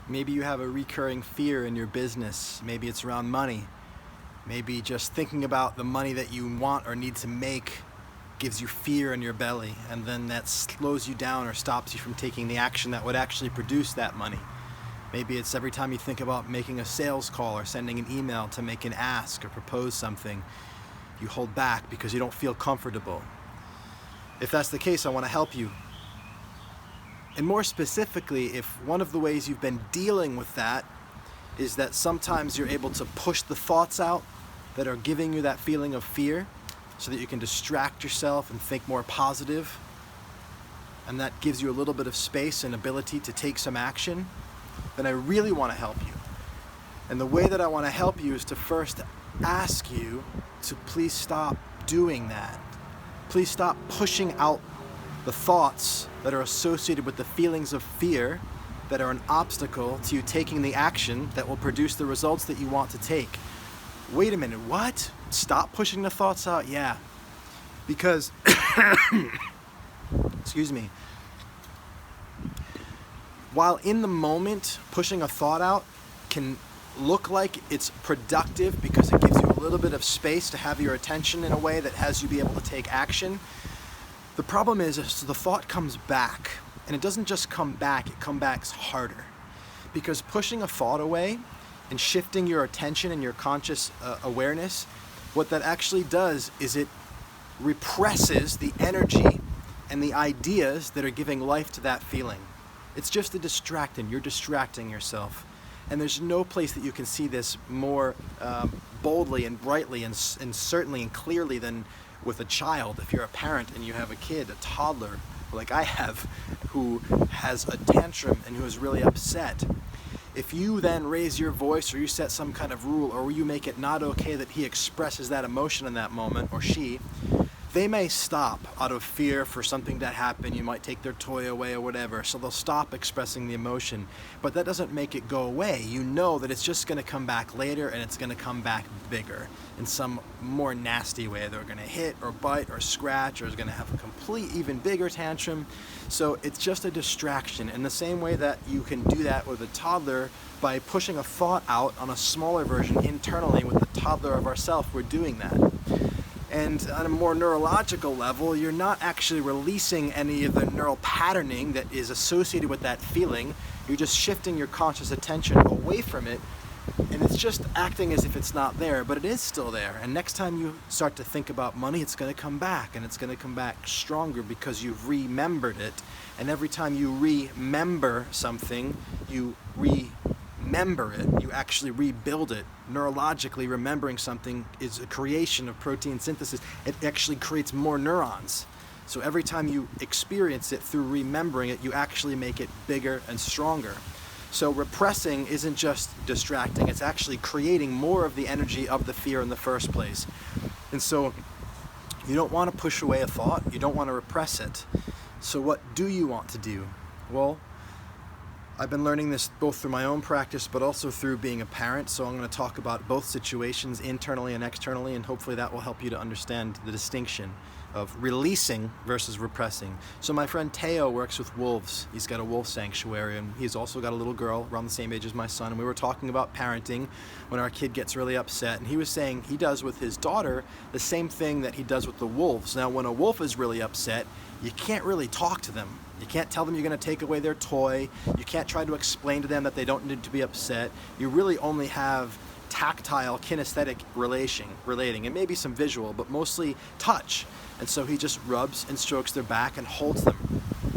Maybe you have a recurring fear in your business. Maybe it's around money. Maybe just thinking about the money that you want or need to make gives you fear in your belly, and then that slows you down or stops you from taking the action that would actually produce that money. Maybe it's every time you think about making a sales call or sending an email to make an ask or propose something, you hold back because you don't feel comfortable. If that's the case, I want to help you. And more specifically, if one of the ways you've been dealing with that is that sometimes you're able to push the thoughts out that are giving you that feeling of fear so that you can distract yourself and think more positive, and that gives you a little bit of space and ability to take some action, then I really want to help you. And the way that I want to help you is to first ask you to please stop doing that. Please stop pushing out the thoughts that are associated with the feelings of fear that are an obstacle to you taking the action that will produce the results that you want to take. Wait a minute, what? Stop pushing the thoughts out? Yeah. Because, excuse me, while in the moment pushing a thought out can look like it's productive because it gives you a little bit of space to have your attention in a way that has you be able to take action, the problem is the thought comes back. And it doesn't just come back, it comes back harder. Because pushing a thought away and shifting your attention and your conscious awareness, what that actually does is it represses the energy and the ideas that are giving life to that feeling. It's just a distractant. You're distracting yourself. And there's no place that you can see this more boldly and brightly and certainly and clearly than with a child. If you're a parent and you have a kid, a toddler, like I have, who has a tantrum and who is really upset, if you then raise your voice or you set some kind of rule or you make it not okay that he expresses that emotion in that moment, or she, they may stop out of fear for something to happen. You might take their toy away or whatever, so they'll stop expressing the emotion. But that doesn't make it go away. You know that it's just going to come back later, and it's going to come back bigger in some more nasty way. They're going to hit or bite or scratch, or is going to have a complete, even bigger tantrum. So it's just a distraction. In the same way that you can do that with a toddler by pushing a thought out on a smaller version internally with the toddler of ourself, we're doing that. And on a more neurological level, you're not actually releasing any of the neural patterning that is associated with that feeling. You're just shifting your conscious attention away from it, and it's just acting as if it's not there, but it is still there. And next time you start to think about money, it's going to come back, and it's going to come back stronger because you've remembered it. And every time you remember something, you remember it, you actually rebuild it. Neurologically, remembering something is a creation of protein synthesis. It actually creates more neurons. So every time you experience it through remembering it, you actually make it bigger and stronger. So repressing isn't just distracting, it's actually creating more of the energy of the fear in the first place. And so you don't want to push away a thought, you don't want to repress it. So what do you want to do? Well, I've been learning this both through my own practice, but also through being a parent. So I'm going to talk about both situations, internally and externally, and hopefully that will help you to understand the distinction of releasing versus repressing. So my friend Teo works with wolves. He's got a wolf sanctuary, and he's also got a little girl around the same age as my son. And we were talking about parenting when our kid gets really upset. And he was saying he does with his daughter the same thing that he does with the wolves. Now, when a wolf is really upset, you can't really talk to them. You can't tell them you're going to take away their toy. You can't try to explain to them that they don't need to be upset. You really only have tactile, kinesthetic relating, and maybe some visual, but mostly touch. And so he just rubs and strokes their back and holds them,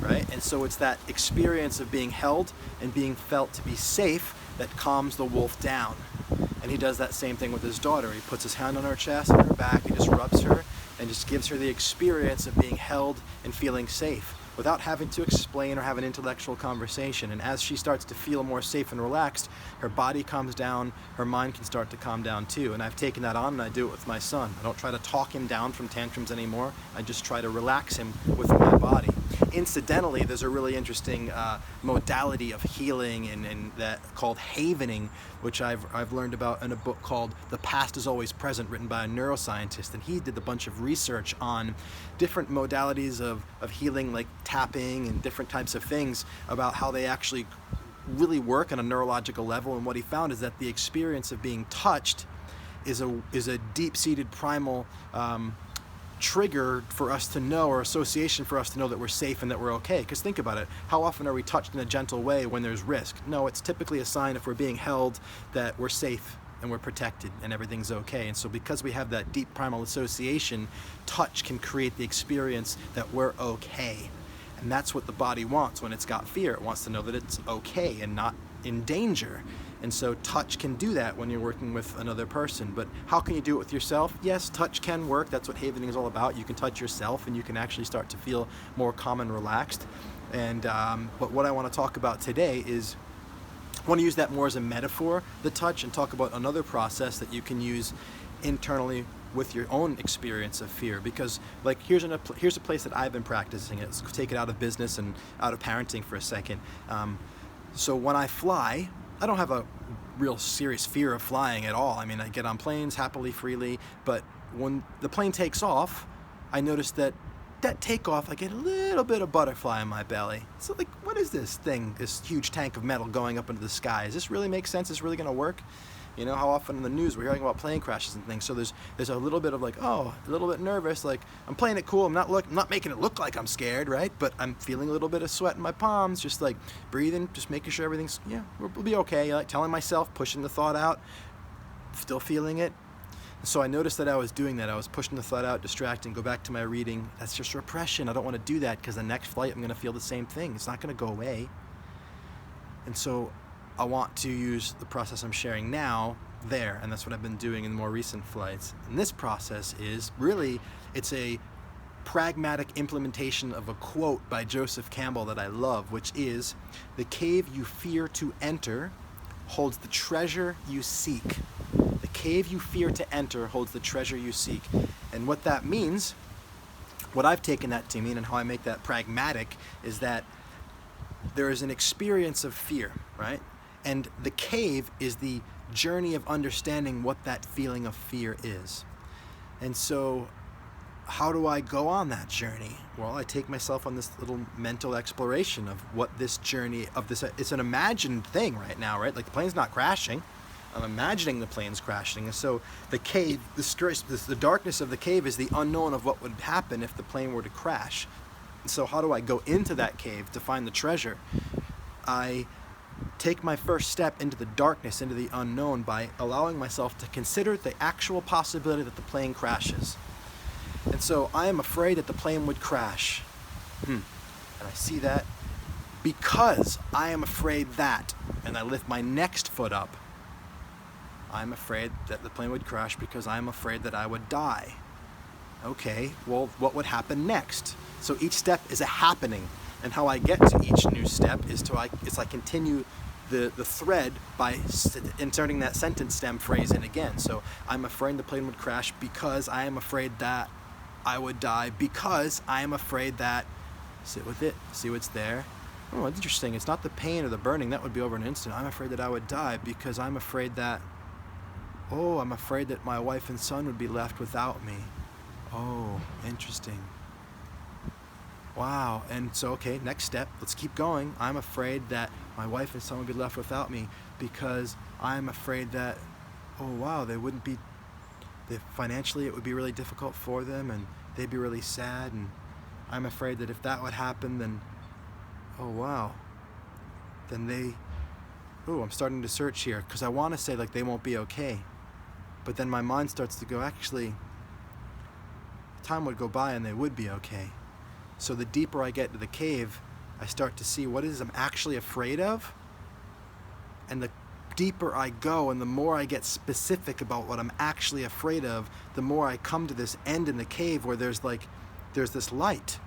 right? And so it's that experience of being held and being felt to be safe that calms the wolf down. And he does that same thing with his daughter. He puts his hand on her chest and her back, he just rubs her and just gives her the experience of being held and feeling safe, without having to explain or have an intellectual conversation. And as she starts to feel more safe and relaxed, her body calms down, her mind can start to calm down too. And I've taken that on, and I do it with my son. I don't try to talk him down from tantrums anymore. I just try to relax him with my body. Incidentally, there's a really interesting modality of healing and that called havening, which I've learned about in a book called The Past is Always Present, written by a neuroscientist. And he did a bunch of research on different modalities of healing, like tapping and different types of things, about how they actually really work on a neurological level, and what he found is that the experience of being touched is a deep-seated primal trigger for us to know, or association for us to know that we're safe and that we're okay. Because think about it, how often are we touched in a gentle way when there's risk? No, it's typically a sign, if we're being held, that we're safe and we're protected and everything's okay. And so because we have that deep primal association, touch can create the experience that we're okay. And that's what the body wants when it's got fear. It wants to know that it's okay and not in danger. And so touch can do that when you're working with another person. But how can you do it with yourself? Yes, touch can work. That's what havening is all about. You can touch yourself and you can actually start to feel more calm and relaxed. And but what I want to talk about today is, I want to use that more as a metaphor, the touch, and talk about another process that you can use internally with your own experience of fear. Because like here's a place that I've been practicing it. Let's take it out of business and out of parenting for a second. So when I fly, I don't have a real serious fear of flying at all. I mean, I get on planes happily, freely, but when the plane takes off, I notice that takeoff, I get a little bit of butterfly in my belly. So like, what is this thing, this huge tank of metal going up into the sky? Does this really make sense? Is this really gonna work? You know, how often in the news we're hearing about plane crashes and things. So there's a little bit of like, oh, a little bit nervous. Like, I'm playing it cool. I'm not making it look like I'm scared, right? But I'm feeling a little bit of sweat in my palms, just like breathing, just making sure everything's, yeah, we'll be okay. Like telling myself, pushing the thought out, still feeling it. So I noticed that I was doing that. I was pushing the thought out, distracting, go back to my reading. That's just repression. I don't want to do that because the next flight I'm going to feel the same thing. It's not going to go away. And so I want to use the process I'm sharing now there, and that's what I've been doing in the more recent flights. And this process is really, it's a pragmatic implementation of a quote by Joseph Campbell that I love, which is, "The cave you fear to enter holds the treasure you seek." The cave you fear to enter holds the treasure you seek. And what that means, what I've taken that to mean and how I make that pragmatic, is that there is an experience of fear, right? And the cave is the journey of understanding what that feeling of fear is. And so how do I go on that journey? Well, I take myself on this little mental exploration of what this journey of this, it's an imagined thing right now, right? Like the plane's not crashing. I'm imagining the plane's crashing. And so the cave, the darkness of the cave is the unknown of what would happen if the plane were to crash. And so how do I go into that cave to find the treasure? I take my first step into the darkness, into the unknown, by allowing myself to consider the actual possibility that the plane crashes. And so I am afraid that the plane would crash. And I see that. Because I am afraid that, and I lift my next foot up, I'm afraid that the plane would crash because I'm afraid that I would die. Okay, well, what would happen next? So each step is a happening. And how I get to each new step is I continue the thread by inserting that sentence stem phrase in again. So I'm afraid the plane would crash because I am afraid that I would die, because I am afraid that, sit with it, see what's there. Oh, it's interesting. It's not the pain or the burning. That would be over in an instant. I'm afraid that I would die because I'm afraid that, oh, I'm afraid that my wife and son would be left without me. Oh, interesting. Wow. And so, okay, next step, let's keep going. I'm afraid that my wife and son would be left without me because I'm afraid that, oh wow, financially it would be really difficult for them and they'd be really sad, and I'm afraid that if that would happen, then, oh wow, then I'm starting to search here because I want to say like they won't be okay. But then my mind starts to go, actually, time would go by and they would be okay. So the deeper I get into the cave, I start to see what it is I'm actually afraid of. And the deeper I go and the more I get specific about what I'm actually afraid of, the more I come to this end in the cave where there's this light.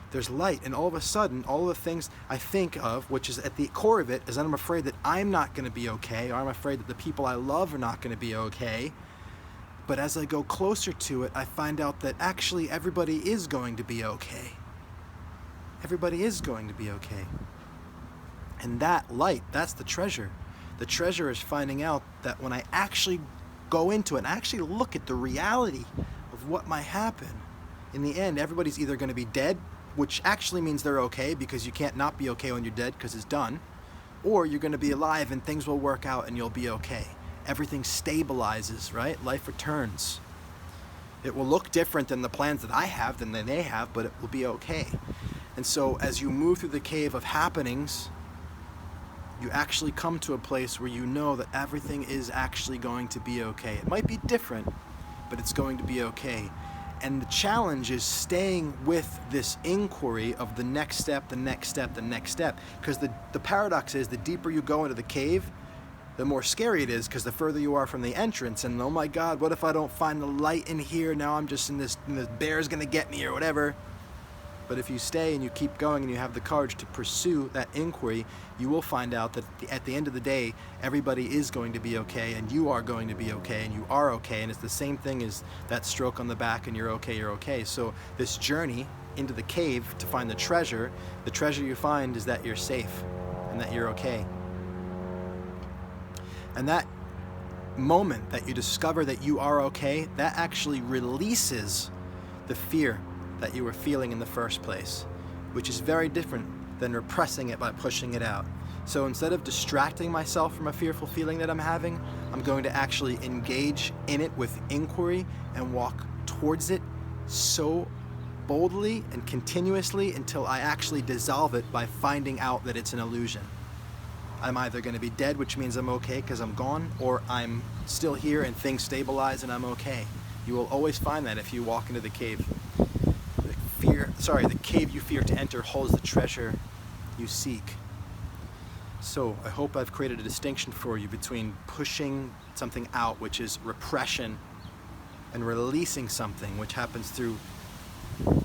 There's light, and all of a sudden, all the things I think of, which is at the core of it, is that I'm afraid that I'm not going to be okay, or I'm afraid that the people I love are not going to be okay. But as I go closer to it, I find out that actually everybody is going to be okay. Everybody is going to be okay. And that light, that's the treasure. The treasure is finding out that when I actually go into it and actually look at the reality of what might happen, in the end, everybody's either going to be dead, which actually means they're okay because you can't not be okay when you're dead because it's done, or you're going to be alive and things will work out and you'll be okay. Everything stabilizes, right? Life returns. It will look different than the plans that I have, than they have, but it will be okay. And so as you move through the cave of happenings, you actually come to a place where you know that everything is actually going to be okay. It might be different, but it's going to be okay. And the challenge is staying with this inquiry of the next step, the next step, the next step. Because the paradox is, the deeper you go into the cave, the more scary it is, because the further you are from the entrance, and oh my God, what if I don't find the light in here? Now I'm just in this, and the bear's gonna get me or whatever. But if you stay and you keep going and you have the courage to pursue that inquiry, you will find out that at the end of the day, everybody is going to be okay, and you are going to be okay, and you are okay. And it's the same thing as that stroke on the back and you're okay, you're okay. So this journey into the cave to find the treasure you find is that you're safe and that you're okay. And that moment that you discover that you are okay, that actually releases the fear that you were feeling in the first place, which is very different than repressing it by pushing it out. So instead of distracting myself from a fearful feeling that I'm having, I'm going to actually engage in it with inquiry and walk towards it so boldly and continuously until I actually dissolve it by finding out that it's an illusion. I'm either going to be dead, which means I'm okay because I'm gone, or I'm still here and things stabilize and I'm okay. You will always find that if you walk into the cave. The cave you fear to enter holds the treasure you seek. So I hope I've created a distinction for you between pushing something out, which is repression, and releasing something, which happens through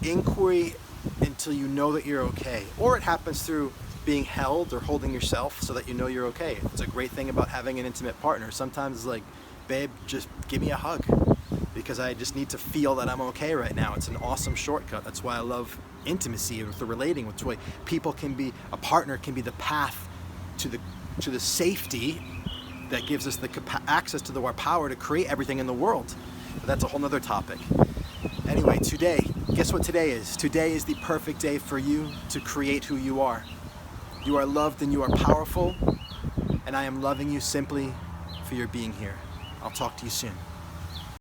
inquiry until you know that you're okay. Or it happens through being held or holding yourself so that you know you're okay. It's a great thing about having an intimate partner. Sometimes it's like, babe, just give me a hug, because I just need to feel that I'm okay right now. It's an awesome shortcut. That's why I love intimacy, with the relating with joy. A partner can be the path to the safety that gives us the access to our power to create everything in the world. But that's a whole nother topic. Anyway, today, guess what today is? Today is the perfect day for you to create who you are. You are loved and you are powerful, and I am loving you simply for your being here. I'll talk to you soon.